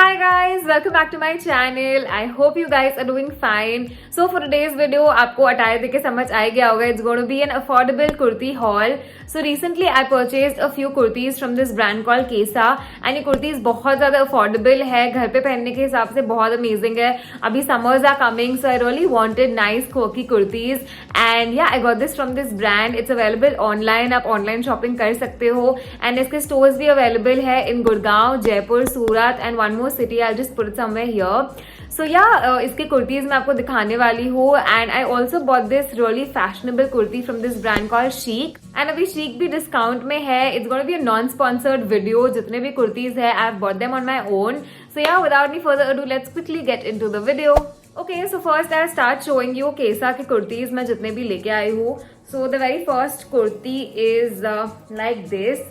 Hi guys, welcome back to my channel. I hope you guys are doing fine. So for today's video, आपको attire देख के समझ आ गया होगा. It's going to be an affordable kurti haul. So recently I purchased a few kurtis from this brand called Kesa and ये kurtis बहुत ज़्यादा affordable है. घर पे पहनने के हिसाब से बहुत amazing है. अभी summers are coming, so I really wanted nice quirky kurtis and yeah, I got this from this brand. It's available online. आप online shopping कर सकते हो and इसके stores भी available है in Gurgaon, Jaipur, Surat and one more city. I'll just put it somewhere here. So yeah, इसके कुर्तीज मैं आपको दिखाने वाली हूँ and I also bought this really fashionable kurti from this brand called Chic and अभी Chic भी डिस्काउंट में है. It's going to be a non-sponsored video. जितने भी कुर्तीज है I've bought them on my own. So yeah, without any further ado, let's quickly get into the video. Okay, so first I'll start showing you Kesa के कुर्तीज मैं जितने भी लेके आई हूँ. So the very first kurti is like this.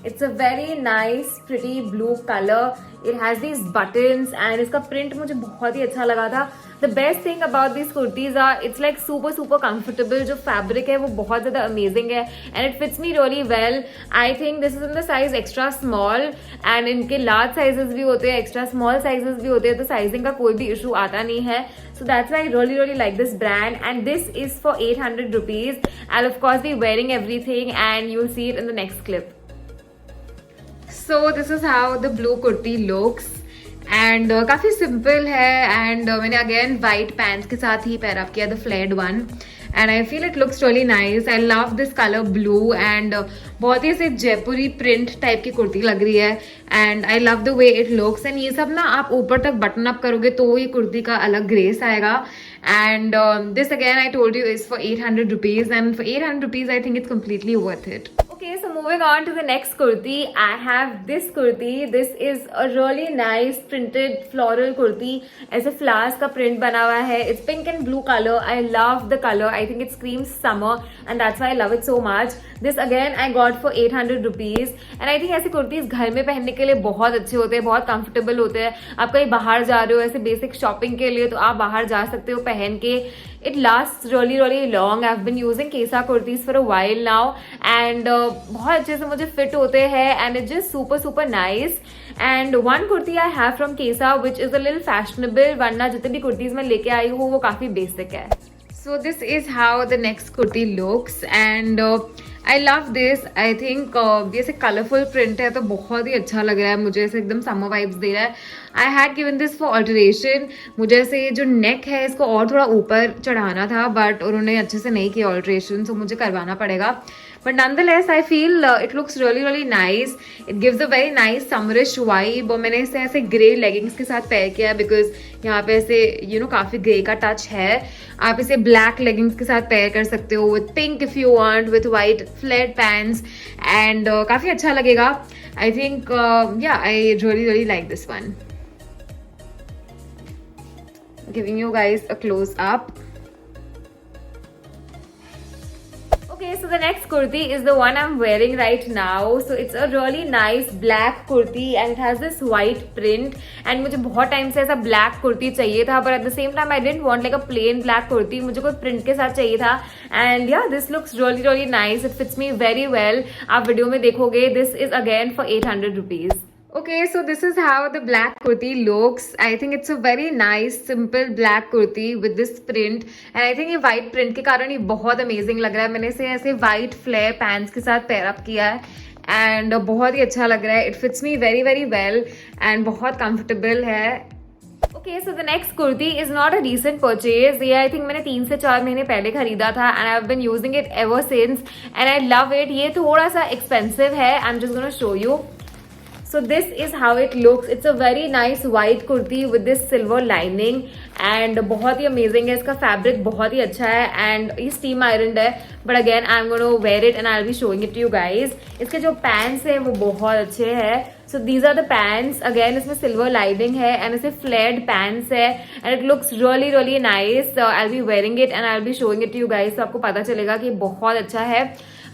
It's a very nice pretty blue color. It has these buttons and इसका print मुझे बहुत ही अच्छा लगा था. The best thing about these kurtis are it's like super comfortable. जो fabric है वो बहुत ज़्यादा amazing है and it fits me really well. I think this is in the size extra small and इनके large sizes भी होते हैं, extra small sizes भी होते हैं, तो sizing का कोई भी issue आता नहीं है. So that's why I really like this brand and this is for 800 rupees. I'll of course be wearing everything and you'll see it in the next clip. So this is how the blue kurti looks and काफ़ी simple है and मैंने again white pants के साथ ही pair up किया the flared one and I feel it looks really nice. I love this color blue and बहुत ही ऐसे जयपुरी print type की कुर्ती लग रही है and I love the way it looks and ये सब ना आप ऊपर तक बटन अप करोगे तो ये कुर्ती का अलग ग्रेस आएगा and this again I told you is for 800 rupees and for 800 rupees I think it's completely worth it. Okay, so moving on to the next kurti, I have this kurti. This is a really nice printed floral kurti. ऐसे flowers का print बना हुआ है. It's pink and blue color. I love the color. I think it screams summer and that's why I love it so much. This again I got for 800 rupees and I think ऐसे कुर्तीज घर में पहनने के लिए बहुत अच्छे होते हैं, बहुत comfortable होते हैं. आप कहीं बाहर जा रहे हो ऐसे basic shopping के लिए तो आप बाहर जा सकते हो पहन के. It lasts really long. I've been using Kesa kurtis for a while now and बहुत अच्छे से मुझे fit होते हैं and it's just super nice. And one kurti I have from Kesa which is a little fashionable, वरना जितने भी कुर्तीज मैं लेके आई हूँ वो काफ़ी basic है. So this is how the next kurti looks and I love this. I think ये ऐसे colourful print है तो बहुत ही अच्छा लग रहा है मुझे, ऐसे एकदम summer vibes दे रहा है. I had given this for alteration. मुझे ऐसे ये जो neck है इसको और थोड़ा ऊपर चढ़ाना था but उन्होंने अच्छे से नहीं किया alteration, so मुझे करवाना पड़ेगा. But nonetheless, I feel it looks really nice. It gives a very nice summerish vibe. और मैंने इसे ऐसे grey leggings के साथ pair किया because यहाँ पे ऐसे you know काफ़ी grey का touch है. आप इसे black leggings के साथ pair कर सकते हो with pink if you want, with white flared pants and काफ़ी अच्छा लगेगा. I think yeah, I really like this one. Giving you guys a close up. Okay, so the next kurti is the one I'm wearing right now. So it's a really nice black kurti and it has this white print and मुझे बहुत time से ऐसा black kurti चाहिए था but at the same time I didn't want like a plain black kurti. मुझे कोई print के साथ चाहिए था and yeah, this looks really nice. It fits me very well. आप वीडियो में देखोगे. This is again for 800 rupees. Okay, so this is how the black kurti looks. I think it's a very nice simple black kurti with this print and I think ये white print के कारण ये बहुत amazing लग रहा है. मैंने इसे ऐसे white flare pants के साथ pair up किया है and बहुत ही अच्छा लग रहा है. It fits me very well and बहुत comfortable है. Okay, so the next kurti is not a recent purchase. ये I think मैंने 3 से 4 महीने पहले खरीदा था and I've been using it ever since and I love it. ये थोड़ा सा expensive है. I'm just gonna show you. So this is how it looks. It's a very nice white kurti with this silver lining and बहुत ही amazing है. इसका fabric बहुत ही अच्छा है and ये steam ironed है but again I'm going to wear it and I'll be showing it to you guys. इसके जो pants है वो बहुत अच्छे हैं. So these are the pants. Again इसमें silver lining है and इसे flared pants है and it looks really nice. So I'll be wearing it and I'll be showing it to you guys. So आपको पता चलेगा कि बहुत अच्छा है.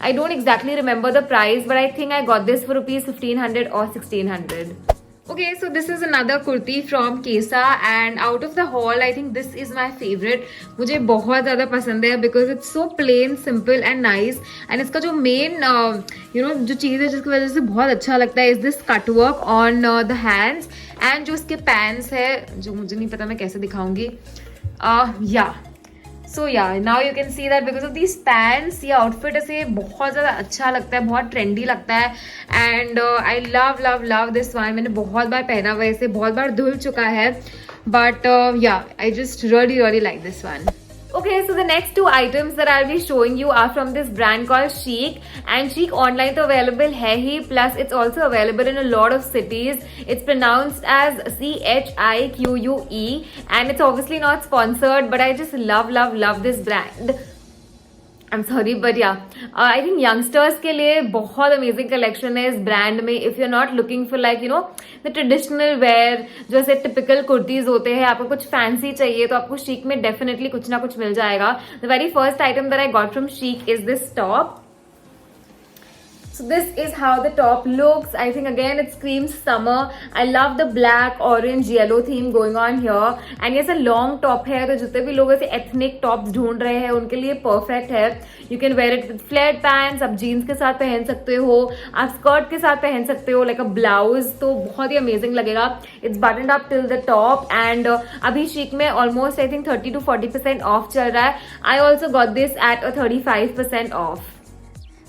I don't exactly remember the price but I think I got this for rupees 1500 or 1600. Okay, so this is another kurti from Kesa and out of the haul I think this is my favorite. मुझे बहुत ज़्यादा पसंद है because it's so plain, simple and nice and इसका जो main you know जो चीज़ है जिसकी वजह से बहुत अच्छा लगता है is this cut work on the hands and जो इसके पैंट्स है जो मुझे नहीं पता मैं कैसे दिखाऊंगी, या सो या now you can see that because of these pants ये आउटफिट ऐसे बहुत ज़्यादा अच्छा लगता है, बहुत ट्रेंडी लगता है and I love love love this one. मैंने बहुत बार पहना हुआ है इसे, बहुत बार धुल चुका है, बट या I just really really like this one. Okay, so the next two items that I'll be showing you are from this brand called Chic, and Chic online तो available है ही, plus it's also available in a lot of cities. It's pronounced as CHIQUE and it's obviously not sponsored, but I just love this brand. I'm sorry, but yeah, I think youngsters के लिए बहुत amazing collection है इस brand में. If you're not looking for like you know the traditional wear, जो ऐसे typical kurtis होते हैं, आपको कुछ fancy चाहिए तो आपको Chic में definitely कुछ ना कुछ मिल जाएगा. The very first item that I got from Chic is this top. So this is how the top looks. I think again it screams summer. I love the black, orange, yellow theme going on here. And ये ऐसा long top है, तो जितने भी लोग ऐसे ethnic tops ढूंढ रहे हैं उनके लिए perfect है. You can wear it with flared pants. आप jeans के साथ पहन सकते हो, आप skirt के साथ पहन सकते हो like a blouse, तो बहुत ही amazing लगेगा. It's buttoned up till the top and अभी Chic में almost I think 30 to 40% off चल रहा है. I also got this at a 35% off.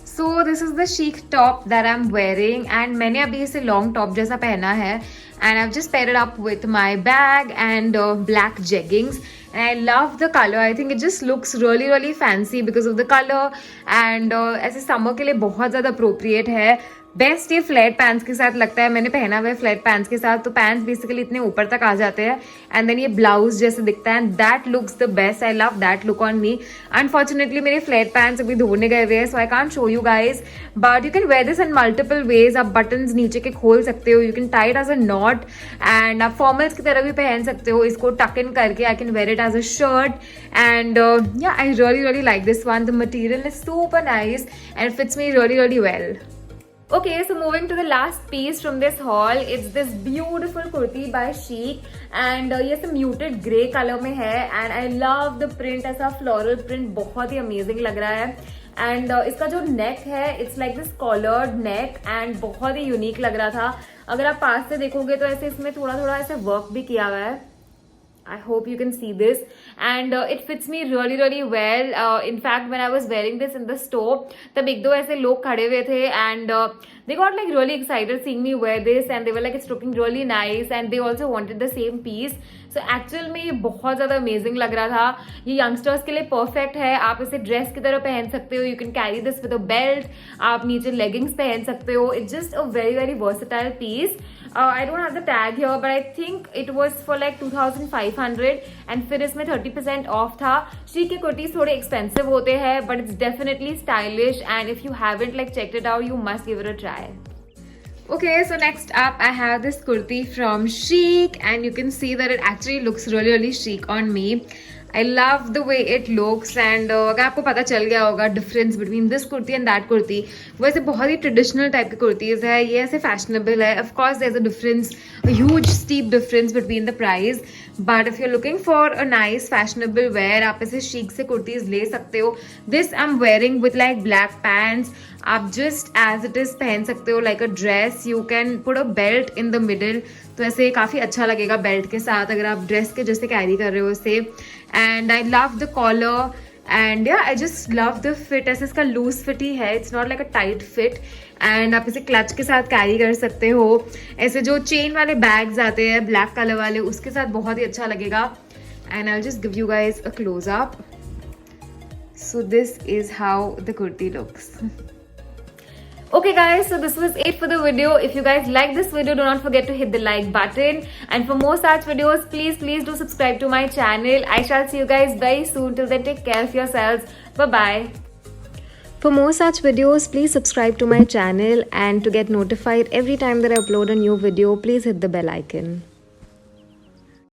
So this is the Chic top that I'm wearing and मैंने अभी इसे long top जैसा पहना है and I've just paired it up with my bag and black jeggings and I love the color. I think it just looks really really fancy because of the color and ऐसे summer के लिए बहुत ज़्यादा appropriate है. Best ये flat pants के साथ लगता है. मैंने पहना हुआ है फ्लैट पैंट्स के साथ, तो पैंट्स बेसिकली इतने ऊपर तक आ जाते हैं एंड देन ये ब्लाउज जैसे दिखता है and that looks the best. I love that look on me. Unfortunately मेरे फ्लैट पैंट्स अभी धोने गए हुए हैं so I can't show you guys, but you can wear this in multiple ways. आप बटन्स नीचे के खोल सकते हो, you can tie it as a knot and आप फॉर्मल्स की तरह भी पहन सकते हो इसको टक इन करके. I can wear it as a shirt and yeah I really really like this one. The material is super nice and it fits me really really well. Okay, so moving to the last piece from this haul, it's this beautiful kurti by Chic and ये सब muted grey color में है and I love the print. ऐसा floral print बहुत ही amazing लग रहा है and इसका जो neck है it's like this collared neck and बहुत ही unique लग रहा था. अगर आप पास से देखोगे तो ऐसे इसमें थोड़ा थोड़ा ऐसे work भी किया हुआ है. I hope you can see this and it fits me really really well. In fact when I was wearing this in the store तब एक दो ऐसे लोग खड़े हुए थे and they got like really excited seeing me wear this and they were like it's looking really nice and they also wanted the same piece. So actual में ये बहुत ज़्यादा अमेजिंग लग रहा था. ये यंगस्टर्स के लिए परफेक्ट है. आप इसे ड्रेस की तरह पहन सकते हो. You can carry this with a belt. आप नीचे लेगिंग्स पहन सकते हो. It's just a very very versatile piece. I don't have the tag here but I think it was for like 2500 and फिर इसमें 30% off था. Chic के कुर्तीज थोड़े expensive होते हैं but it's definitely stylish and if you haven't like checked it out you must give it a try. Okay, so next up I have this kurti from Chic and you can see that it actually looks really really chic on me. I love the way it looks and अगर आपको पता चल गया होगा difference between this kurti and that kurti, वैसे बहुत ही traditional type की कुर्तीज है, ये ऐसे फैशनेबल है. Of course there is a difference, a huge steep difference between the price, but if you are looking for a nice fashionable wear आप ऐसे Chic से कुर्तीज ले सकते हो. This I am wearing with like black pants. आप just as it is पहन सकते हो like a dress. You can put a belt in the middle, तो ऐसे काफ़ी अच्छा लगेगा बेल्ट के साथ अगर आप ड्रेस के जैसे कैरी कर रहे हो इसे. And I love the collar and yeah I just love the fit. ऐसे इसका लूज फिट ही है, it's not like a tight fit and आप इसे क्लच के साथ कैरी कर सकते हो. ऐसे जो चेन वाले बैग्स आते हैं ब्लैक कलर वाले उसके साथ बहुत ही अच्छा लगेगा. And I just give you guys a close up. So this is how the kurti looks. Okay guys, so this was it for the video. If you guys like this video, do not forget to hit the like button and for more such videos please do subscribe to my channel. I shall see you guys very soon. Till then, take care of yourselves. Bye bye. For more such videos please subscribe to my channel and to get notified every time that I upload a new video please hit the bell icon.